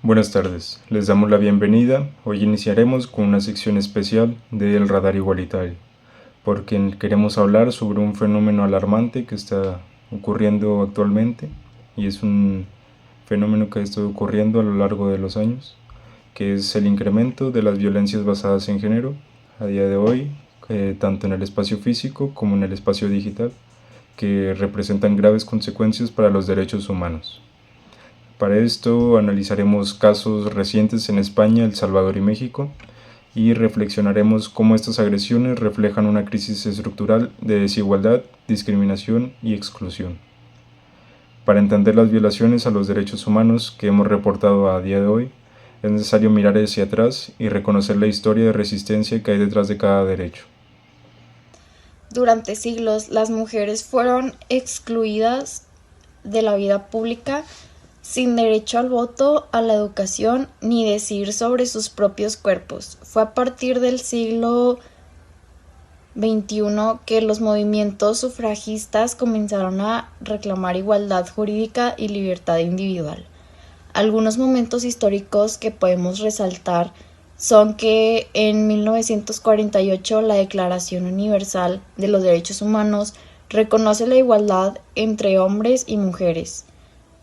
Buenas tardes, les damos la bienvenida. Hoy iniciaremos con una sección especial del Radar Igualitario, porque queremos hablar sobre un fenómeno alarmante que está ocurriendo actualmente, y es un fenómeno que ha estado ocurriendo a lo largo de los años, que es el incremento de las violencias basadas en género a día de hoy, tanto en el espacio físico como en el espacio digital, que representan graves consecuencias para los derechos humanos. Para esto analizaremos casos recientes en España, El Salvador y México, y reflexionaremos cómo estas agresiones reflejan una crisis estructural de desigualdad, discriminación y exclusión. Para entender las violaciones a los derechos humanos que hemos reportado a día de hoy, es necesario mirar hacia atrás y reconocer la historia de resistencia que hay detrás de cada derecho. Durante siglos, las mujeres fueron excluidas de la vida pública, sin derecho al voto, a la educación, ni decidir sobre sus propios cuerpos. Fue a partir del siglo XXI que los movimientos sufragistas comenzaron a reclamar igualdad jurídica y libertad individual. Algunos momentos históricos que podemos resaltar son que en 1948 la Declaración Universal de los Derechos Humanos reconoce la igualdad entre hombres y mujeres.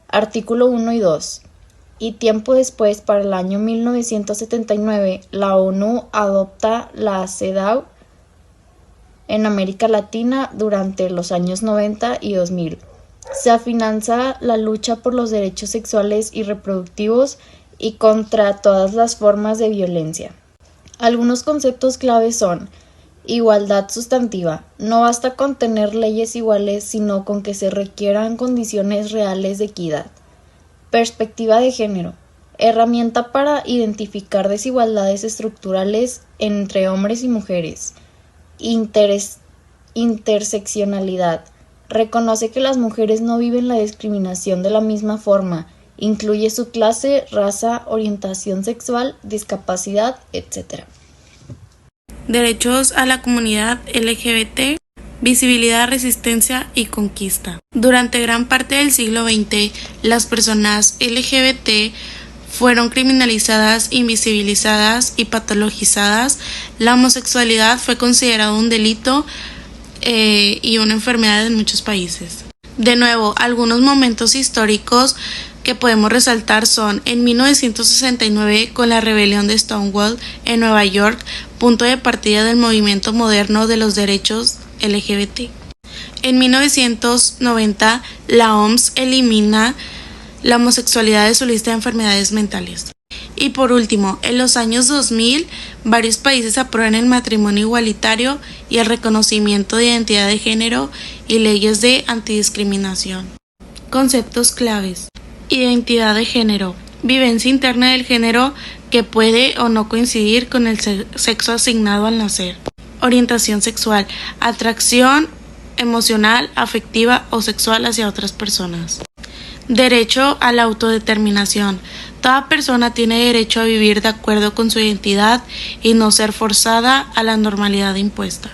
Artículo 1 y 2. Y tiempo después, para el año 1979, la ONU adopta la CEDAW en América Latina durante los años 90 y 2000. Se afianza la lucha por los derechos sexuales y reproductivos y contra todas las formas de violencia. Algunos conceptos claves son: igualdad sustantiva. No basta con tener leyes iguales, sino con que se requieran condiciones reales de equidad. Perspectiva de género. Herramienta para identificar desigualdades estructurales entre hombres y mujeres. Interseccionalidad. Reconoce que las mujeres no viven la discriminación de la misma forma. Incluye su clase, raza, orientación sexual, discapacidad, etc. Derechos a la comunidad LGBT, visibilidad, resistencia y conquista. Durante gran parte del siglo XX, las personas LGBT fueron criminalizadas, invisibilizadas y patologizadas. La homosexualidad fue considerado un delito y una enfermedad en muchos países. De nuevo, algunos momentos históricos que podemos resaltar son: en 1969, con la rebelión de Stonewall en Nueva York, punto de partida del movimiento moderno de los derechos LGBT. En 1990, la OMS elimina la homosexualidad de su lista de enfermedades mentales. Y por último, en los años 2000, varios países aprueban el matrimonio igualitario y el reconocimiento de identidad de género y leyes de antidiscriminación. Conceptos claves: identidad de género, vivencia interna del género que puede o no coincidir con el sexo asignado al nacer. Orientación sexual, atracción emocional, afectiva o sexual hacia otras personas. Derecho a la autodeterminación. Toda persona tiene derecho a vivir de acuerdo con su identidad y no ser forzada a la normalidad impuesta.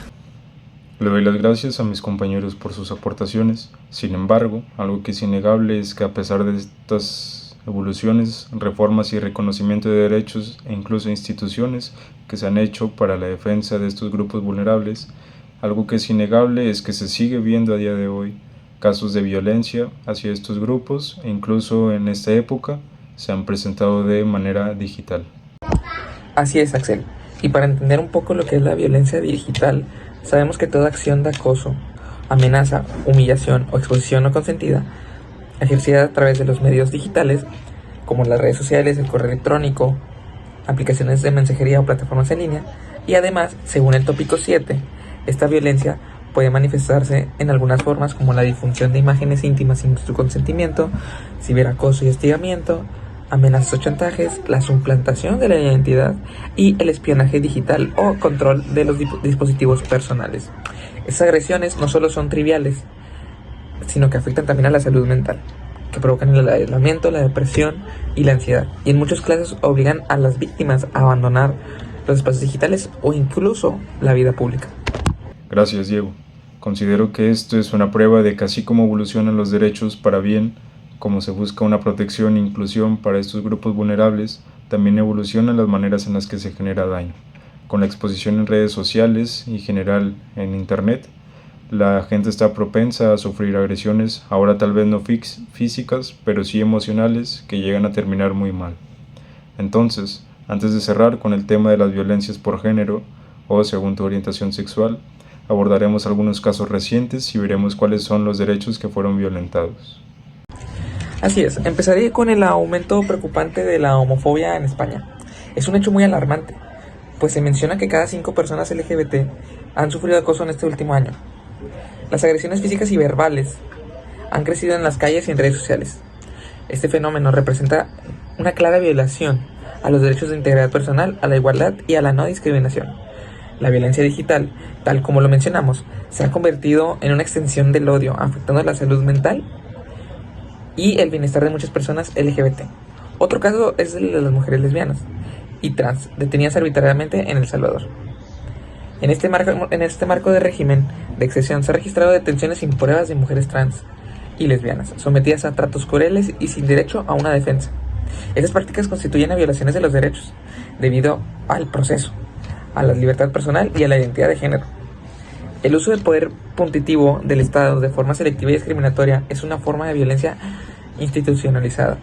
Le doy las gracias a mis compañeros por sus aportaciones. Sin embargo, algo que es innegable es que a pesar de estas evoluciones, reformas y reconocimiento de derechos e incluso instituciones que se han hecho para la defensa de estos grupos vulnerables, algo que es innegable es que se sigue viendo a día de hoy casos de violencia hacia estos grupos, e incluso en esta época se han presentado de manera digital. Así es, Axel. Y para entender un poco lo que es la violencia digital, sabemos que toda acción de acoso, amenaza, humillación o exposición no consentida, ejercida a través de los medios digitales, como las redes sociales, el correo electrónico, aplicaciones de mensajería o plataformas en línea, y además, según el tópico 7, esta violencia puede manifestarse en algunas formas como la difusión de imágenes íntimas sin su consentimiento, ciberacoso y hostigamiento, amenazas o chantajes, la suplantación de la identidad y el espionaje digital o control de los dispositivos personales. Estas agresiones no solo son triviales, sino que afectan también a la salud mental, que provocan el aislamiento, la depresión y la ansiedad, y en muchos casos obligan a las víctimas a abandonar los espacios digitales o incluso la vida pública. Gracias, Diego. Considero que esto es una prueba de que así como evolucionan los derechos para bien, como se busca una protección e inclusión para estos grupos vulnerables, también evolucionan las maneras en las que se genera daño. Con la exposición en redes sociales y general en Internet, la gente está propensa a sufrir agresiones, ahora tal vez no físicas, pero sí emocionales, que llegan a terminar muy mal. Entonces, antes de cerrar con el tema de las violencias por género o según tu orientación sexual, abordaremos algunos casos recientes y veremos cuáles son los derechos que fueron violentados. Así es, empezaré con el aumento preocupante de la homofobia en España. Es un hecho muy alarmante, pues se menciona que cada 5 personas LGBT han sufrido acoso en este último año. Las agresiones físicas y verbales han crecido en las calles y en redes sociales. Este fenómeno representa una clara violación a los derechos de integridad personal, a la igualdad y a la no discriminación. La violencia digital, tal como lo mencionamos, se ha convertido en una extensión del odio, afectando la salud mental y el bienestar de muchas personas LGBT. Otro caso es el de las mujeres lesbianas y trans, detenidas arbitrariamente en El Salvador. En este marco de régimen de excepción se han registrado detenciones sin pruebas de mujeres trans y lesbianas, sometidas a tratos crueles y sin derecho a una defensa. Estas prácticas constituyen violaciones de los derechos, debido al proceso, a la libertad personal y a la identidad de género. El uso del poder punitivo del Estado de forma selectiva y discriminatoria es una forma de violencia institucionalizada.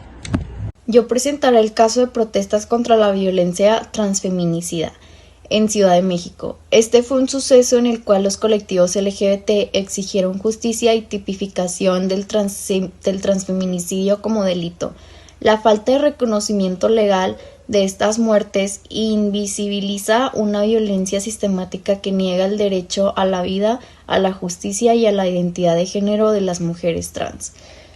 Yo presentaré el caso de protestas contra la violencia transfeminicida en Ciudad de México. Este fue un suceso en el cual los colectivos LGBT exigieron justicia y tipificación del transfeminicidio como delito. La falta de reconocimiento legal de estas muertes invisibiliza una violencia sistemática que niega el derecho a la vida, a la justicia y a la identidad de género de las mujeres trans.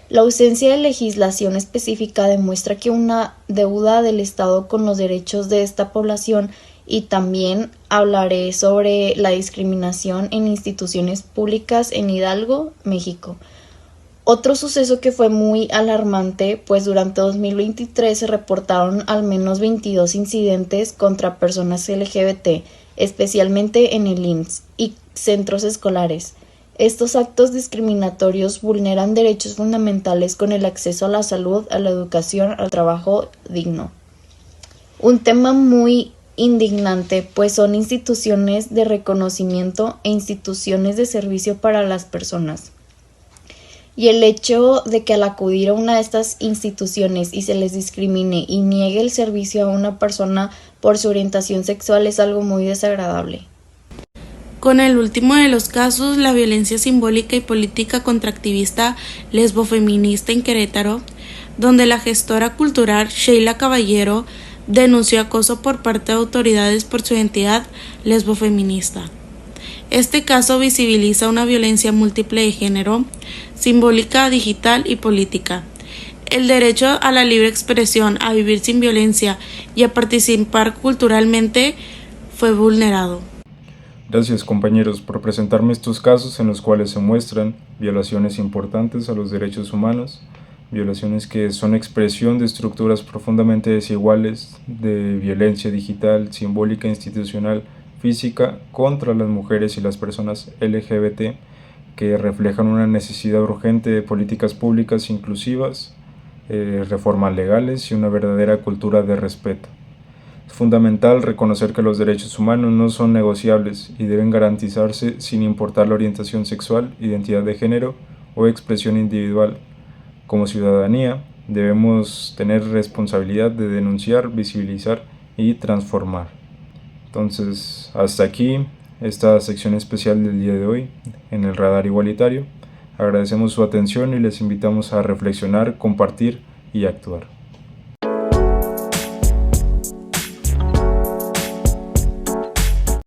La ausencia de legislación específica demuestra que una deuda del Estado con los derechos de esta población, y también hablaré sobre la discriminación en instituciones públicas en Hidalgo, México. Otro suceso que fue muy alarmante, pues durante 2023 se reportaron al menos 22 incidentes contra personas LGBT, especialmente en el IMSS y centros escolares. Estos actos discriminatorios vulneran derechos fundamentales con el acceso a la salud, a la educación, al trabajo digno. Un tema muy indignante, pues son instituciones de reconocimiento e instituciones de servicio para las personas. Y el hecho de que al acudir a una de estas instituciones y se les discrimine y niegue el servicio a una persona por su orientación sexual es algo muy desagradable. Con el último de los casos, la violencia simbólica y política contra activista lesbofeminista en Querétaro, donde la gestora cultural Sheila Caballero denunció acoso por parte de autoridades por su identidad lesbofeminista. Este caso visibiliza una violencia múltiple de género, simbólica, digital y política. El derecho a la libre expresión, a vivir sin violencia y a participar culturalmente fue vulnerado. Gracias compañeros por presentarme estos casos en los cuales se muestran violaciones importantes a los derechos humanos, violaciones que son expresión de estructuras profundamente desiguales de violencia digital, simbólica, institucional, física contra las mujeres y las personas LGBT, que reflejan una necesidad urgente de políticas públicas inclusivas, reformas legales y una verdadera cultura de respeto. Es fundamental reconocer que los derechos humanos no son negociables y deben garantizarse sin importar la orientación sexual, identidad de género o expresión individual. Como ciudadanía, debemos tener responsabilidad de denunciar, visibilizar y transformar. Entonces, hasta aquí esta sección especial del día de hoy en el Radar Igualitario. Agradecemos su atención y les invitamos a reflexionar, compartir y actuar.